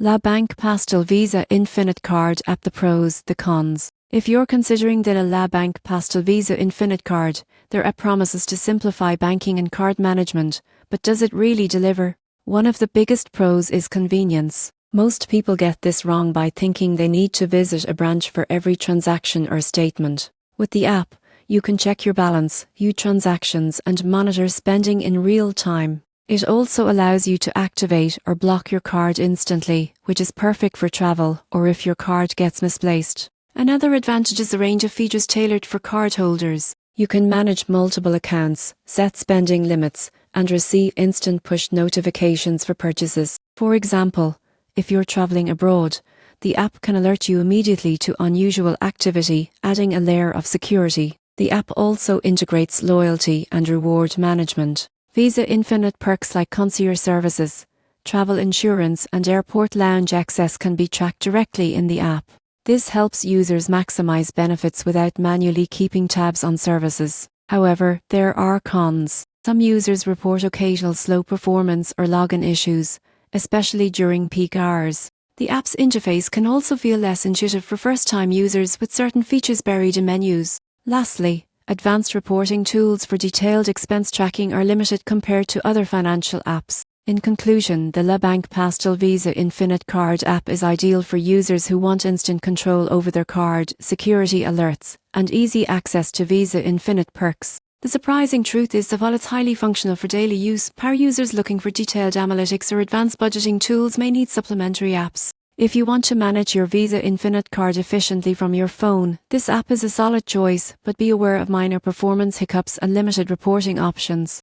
La Banque Postale Visa Infinite Card app. The pros, the cons. If you're considering the La Banque Postale Visa Infinite Card, their app promises to simplify banking and card management, but does it really deliver? One of the biggest pros is convenience. Most people get this wrong by thinking they need to visit a branch for every transaction or statement. With the app, you can check your balance, view transactions, and monitor spending in real time. It also allows you to activate or block your card instantly, which is perfect for travel or if your card gets misplaced. Another advantage is the range of features tailored for cardholders. You can manage multiple accounts, set spending limits, and receive instant push notifications for purchases. For example, if you're traveling abroad, the app can alert you immediately to unusual activity, adding a layer of security. The app also integrates loyalty and reward management. Visa Infinite perks like concierge services, travel insurance, and airport lounge access can be tracked directly in the app. This helps users maximize benefits without manually keeping tabs on services. However, there are cons. Some users report occasional slow performance or login issues, especially during peak hours. The app's interface can also feel less intuitive for first-time users with certain features buried in menus. Lastly, advanced reporting tools for detailed expense tracking are limited compared to other financial apps. In conclusion, the La Banque Postale Visa Infinite Card app is ideal for users who want instant control over their card, security alerts, and easy access to Visa Infinite perks. The surprising truth is that while it's highly functional for daily use, power users looking for detailed analytics or advanced budgeting tools may need supplementary apps. If you want to manage your Visa Infinite Card efficiently from your phone, this app is a solid choice, but be aware of minor performance hiccups and limited reporting options.